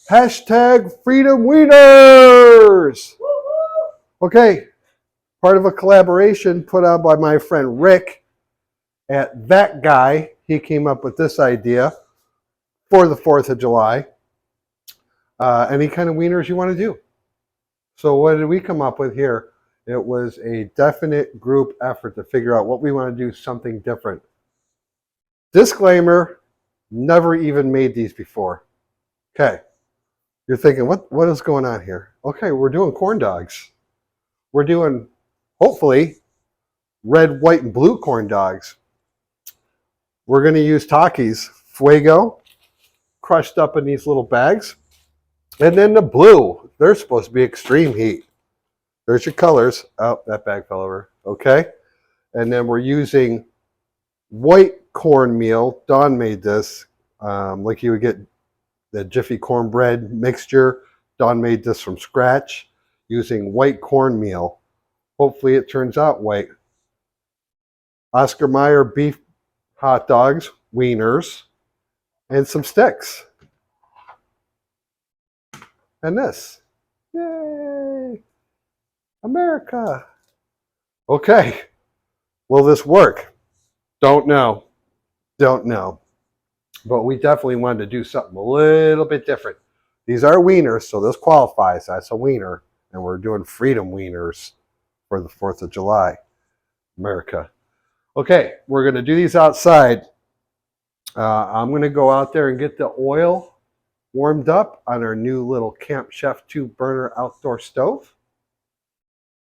Hashtag Freedom Wieners. Okay, part of a collaboration put out by my friend Rick at That Guy. He came up with this idea for the 4th of July. Any kind of wieners you want to do. So what did we come up with here? It was a definite group effort to figure out what we want to do, something different. Disclaimer, never even made these before. Okay, you're thinking, what is going on here? Okay, we're doing corn dogs. We're doing, hopefully, red, white, and blue corn dogs. We're going to use Takis, Fuego, crushed up in these little bags. And then the blue, they're supposed to be extreme heat. There's your colors. Oh, that bag fell over. Okay. And then we're using white cornmeal. Dawn made this. Like you would get the Jiffy cornbread mixture. Dawn made this from scratch using white cornmeal. Hopefully it turns out white. Oscar Mayer beef hot dogs, wieners, and some sticks. And this. Yay! America. Okay. Will this work? Don't know. Don't know. But we definitely wanted to do something a little bit different. These are wieners, so this qualifies. That's a wiener. And we're doing freedom wieners for the 4th of July. America. Okay, we're going to do these outside. I'm going to go out there and get the oil warmed up on our new little Camp Chef 2-burner outdoor stove.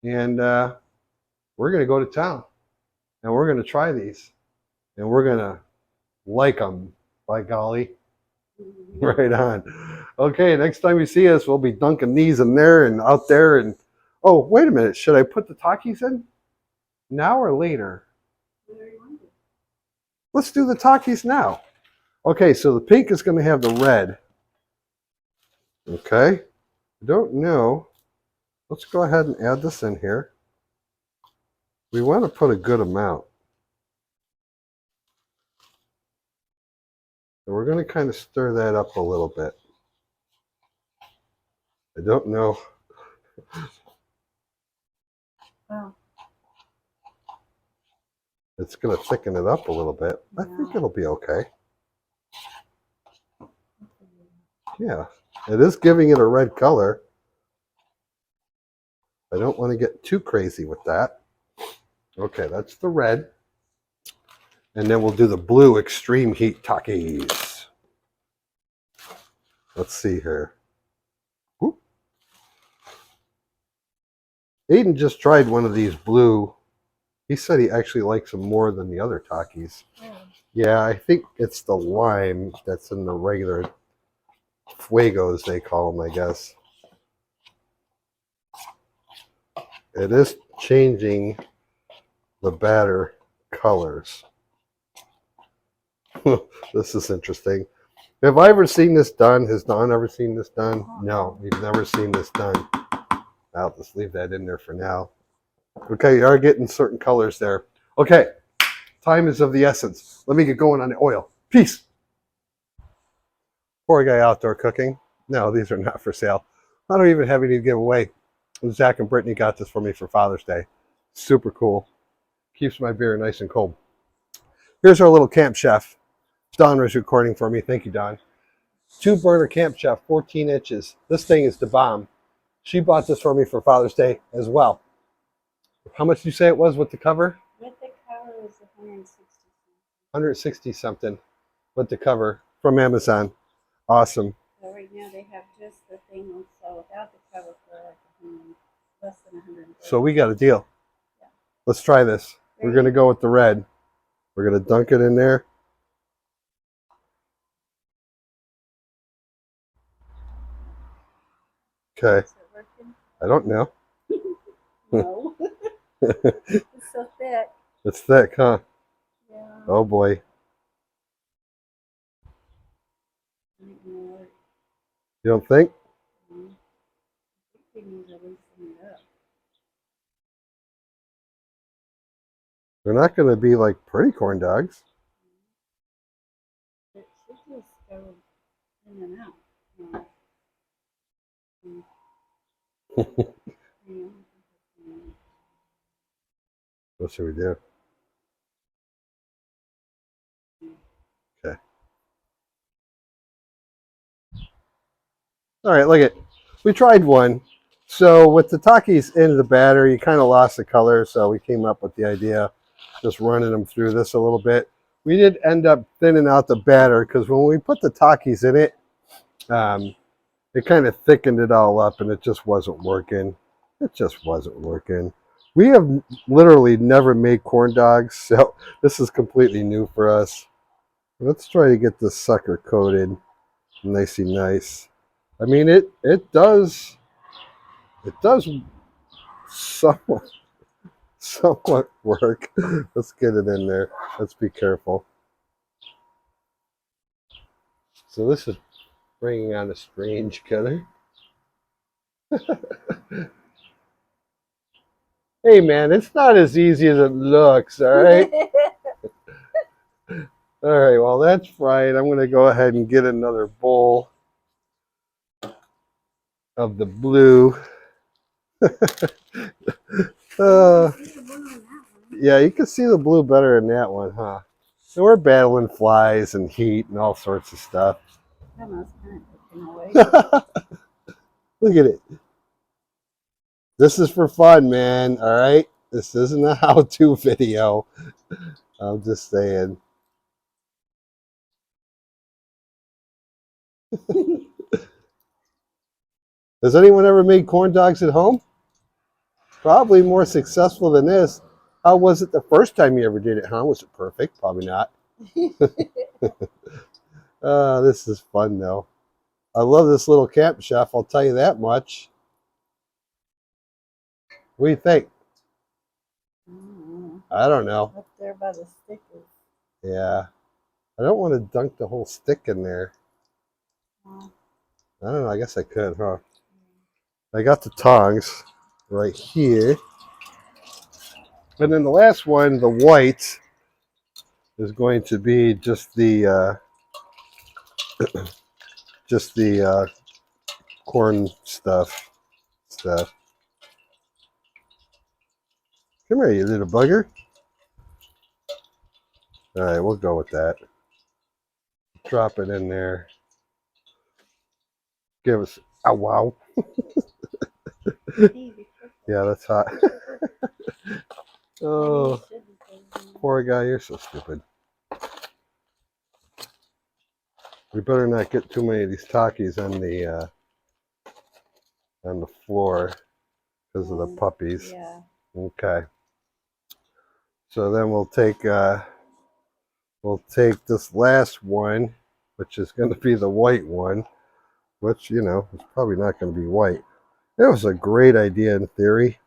And we're going to go to town. And we're going to try these. And we're going to like them, by golly. Right on. Okay, next time you see us, we'll be dunking these in there and out there. And oh, wait a minute. Should I put the Takis in now or later? Let's do the Takis now. Okay, so the pink is going to have the red. Okay. I don't know. Let's go ahead and add this in here. We want to put a good amount. And we're going to kind of stir that up a little bit. I don't know. Oh. It's going to thicken it up a little bit. I think it'll be okay. Yeah, it is giving it a red color. I don't want to get too crazy with that. Okay, that's the red. And then we'll do the blue extreme heat Takis. Let's see here. Whoop. Aiden just tried one of these blue. He said he actually likes them more than the other Takis. Yeah, I think it's the lime that's in the regular Fuegos, they call them, I guess. It is changing the batter colors. This is interesting. Have I ever seen this done? Has Dawn ever seen this done? No, we've never seen this done. I'll just leave that in there for now. Okay, you are getting certain colors there. Okay, time is of the essence. Let me get going on the oil. Peace. Poor guy outdoor cooking. No, these are not for sale. I don't even have any to give away. Zach and Brittany got this for me for Father's Day. Super cool. Keeps my beer nice and cold. Here's our little Camp Chef. Dawn was recording for me. Thank you, Dawn. 2-burner Camp Chef, 14 inches. This thing is the bomb. She bought this for me for Father's Day as well. How much did you say it was with the cover? With the cover was 160. 160 something with the cover from Amazon. Awesome. So right now they have just the thing on sale without the cover for like less than 100. So we got a deal. Yeah. Let's try this. We're going to go with the red. We're going to dunk it in there. Okay. Is it working? I don't know. No. It's so thick. It's thick, huh? Yeah. Oh boy. You don't think? They're not going to be like pretty corn dogs. It should just go in and out. Mm. Mm. What should we do? Okay. All right, look at. We tried one. So with the Takis in the batter, you kind of lost the color. So we came up with the idea, just running them through this a little bit. We did end up thinning out the batter because when we put the Takis in it, it kind of thickened it all up, and it just wasn't working. It just wasn't working. We have literally never made corn dogs, so this is completely new for us. Let's try to get this sucker coated nicey nice. I mean, it does somewhat work. Let's get it in there. Let's be careful. So this is bringing on a strange color. Hey man, it's not as easy as it looks, all right? All right, well that's fried. I'm gonna go ahead and get another bowl of the blue. uh, yeah, you can see the blue better in that one, huh? So we're battling flies and heat and all sorts of stuff. Almost kind of taken away. Look at it. This is for fun, man. All right. This isn't a how-to video. I'm just saying. Has anyone ever made corn dogs at home? Probably more successful than this. How was it the first time you ever did it, huh? Was it perfect? Probably not. This is fun, though. I love this little camp chef, I'll tell you that much. What do you think? I don't know. Up there by the stickers. Yeah. I don't want to dunk the whole stick in there. Wow. I don't know. I guess I could, huh? I got the tongs right here. And then the last one, the white, is going to be just the corn stuff. Come here, you little bugger. All right, we'll go with that. Drop it in there. Give us a wow. Yeah, that's hot. Oh, poor guy, you're so stupid. We better not get too many of these Takis on the floor because of the puppies. Yeah. Okay. So then we'll take this last one, which is going to be the white one, which is probably not going to be white. It was a great idea in theory.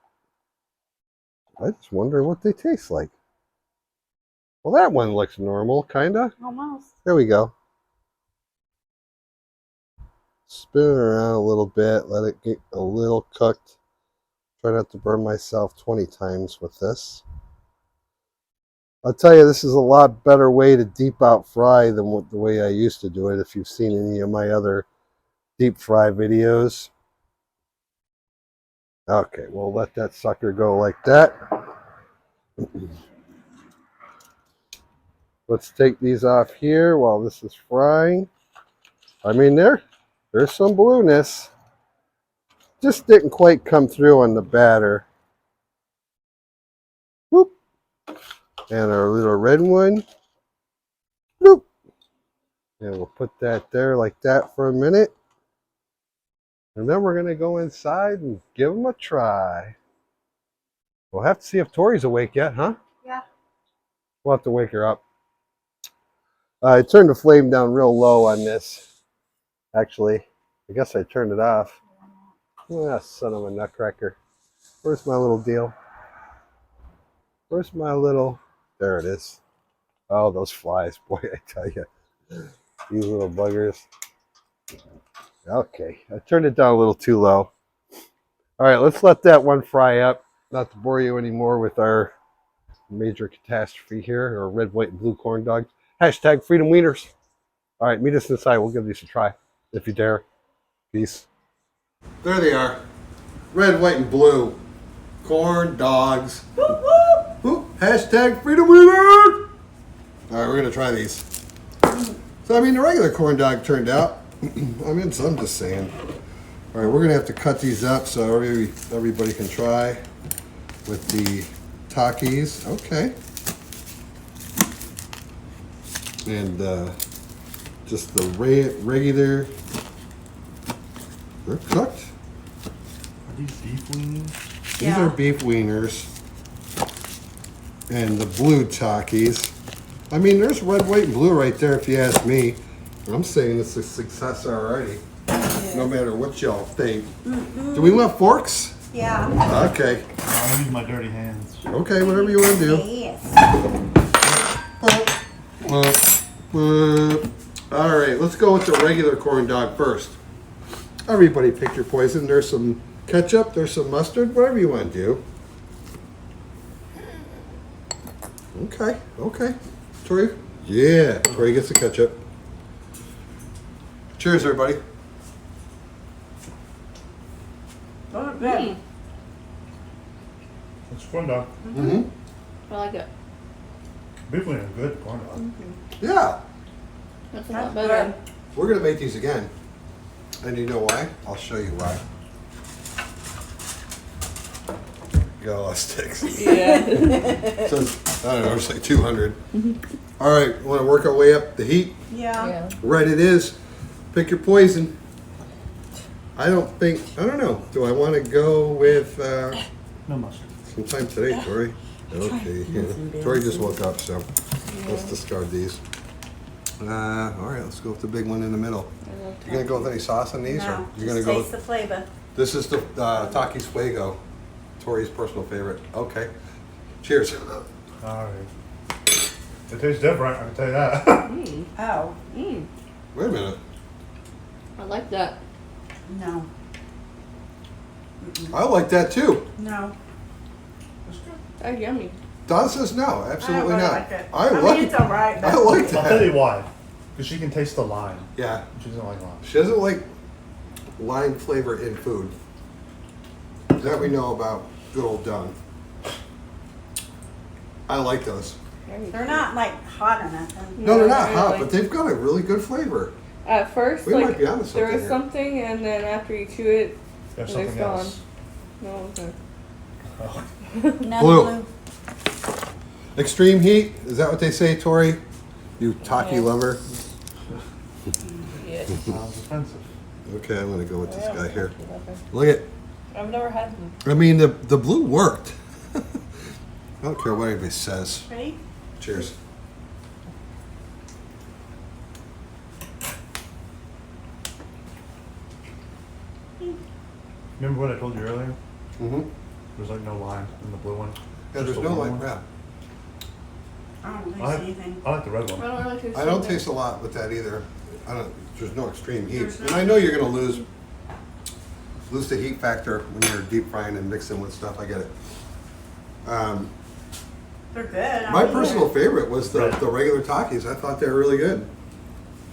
I just wonder what they taste like. Well, that one looks normal, kinda. Almost. There we go. Spin it around a little bit, let it get a little cooked. Try not to burn myself 20 times with this. I'll tell you, this is a lot better way to deep out fry than the way I used to do it. If you've seen any of my other deep fry videos. Okay, we'll let that sucker go like that. Let's take these off here while this is frying. I mean, there's some blueness. Just didn't quite come through on the batter. Whoop. And our little red one. Whoop. And we'll put that there like that for a minute. And then we're going to go inside and give them a try. We'll have to see if Tori's awake yet, huh? Yeah. We'll have to wake her up. I turned the flame down real low on this. Actually, I guess I turned it off. Ah, son of a nutcracker. Where's my little deal? Where's my little... There it is. Oh, those flies. Boy, I tell you. These little buggers. Okay, I turned it down a little too low. All right, let's let that one fry up. Not to bore you anymore with our major catastrophe here, or red, white, and blue corn dogs. Hashtag freedom wieners. All right, meet us inside. We'll give these a try, if you dare. Peace. There they are. Red, white, and blue. Corn dogs. Woo, hashtag freedom winner! All right, we're gonna try these. So I mean, the regular corn dog turned out. I mean, so I'm just saying. All right, we're gonna have to cut these up so everybody can try with the Takis. Okay. And just the regular. They're cooked. Are these beef wieners? These are beef wieners. And the blue Takis. I mean, there's red, white, and blue right there if you ask me. I'm saying it's a success already. No matter what y'all think. Do we want forks? Yeah. Okay. I'll use my dirty hands. Okay, whatever you want to do. Yes. All right, let's go with the regular corn dog first. Everybody pick your poison. There's some ketchup, there's some mustard, whatever you want to do. Okay, okay. Tori? Yeah, Tori gets the ketchup. Cheers, everybody. Oh, good. It's corn dog. Mm-hmm. I like it. Beef wiener, good corn dog. Yeah, That's a That's lot better. good. we're going to make these again. And you know why? I'll show you why. You got a lot of sticks. Yeah. So, I don't know, it's like 200. All right, want to work our way up the heat? Yeah. Yeah. Right, it is. Pick your poison. I don't know. Do I want to go with No mustard. sometime today, Tori? Okay. Yeah. Tori just woke up, so let's discard these. All right, let's go with the big one in the middle. You gonna go with any sauce on these, No, or you just gonna go taste with? the flavor. This is the Takis Fuego, Tori's personal favorite. Okay. Cheers. Alright. It tastes different, I can tell you that. Oh, Wait a minute. I like that. no. I like that too. No. That's yummy. Don says no, absolutely I don't not. like it. I I like. mean, it's all right, but I like I'll tell that. you why. Because she can taste the lime. Yeah, She doesn't like lime. she doesn't like lime flavor in food. That we know about good old Don. I like those. they're not like hot or nothing. No, they're not not hot, really. but they've got a really good flavor. At first, We might like, be onto there something was here. something, and then after you chew it, There's it's something gone. else. No, okay. Oh. Another Blue. Extreme heat, is that what they say, Tori? You Taki Yeah. lover. Yeah. Sounds offensive. Okay, I'm gonna go with this Yeah. guy here. Okay. Look at, I've never had them. I mean, the blue worked. I don't care what anybody says. Ready? Cheers. Remember what I told you earlier? Mm-hmm. There's like no lime in the blue one. Yeah, Just there's the no blue like one. that. I don't taste I anything. like the red I one. don't really taste I don't anything. taste a lot with that either. There's no extreme heat. There's And no- I know you're gonna lose the heat factor when you're deep frying and mixing with stuff, I get it. They're good. I My mean, personal favorite was the Right. regular Takis. I thought they were really good.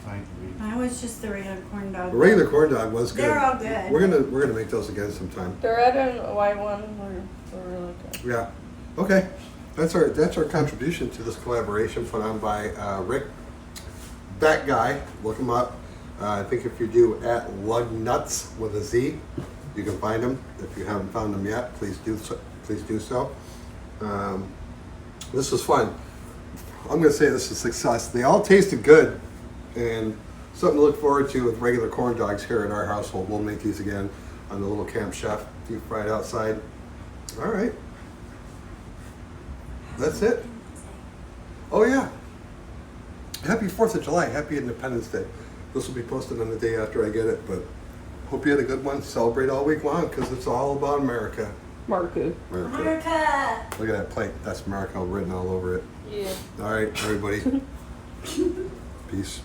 I agree. I was just the regular corn dog. The regular corn dog was good. They're all good. We're gonna make those again sometime. The red and white one were really good. Yeah. Okay. That's our contribution to this collaboration put on by Rick. That guy, look him up. I think if you do at Lug Nuts with a Z, you can find him. If you haven't found him yet, please do so. Please do so. This was fun. I'm gonna say this is a success. They all tasted good, and something to look forward to with regular corn dogs here in our household. We'll make these again on the little Camp Chef, deep fried outside. All right. That's it. Oh yeah. Happy 4th of July. Happy Independence Day. This will be posted on the day after I get it, but hope you had a good one. Celebrate all week long because it's all about America. Marku. America. America. Look at that plate. That's America written all over it. Yeah. All right, everybody. Peace.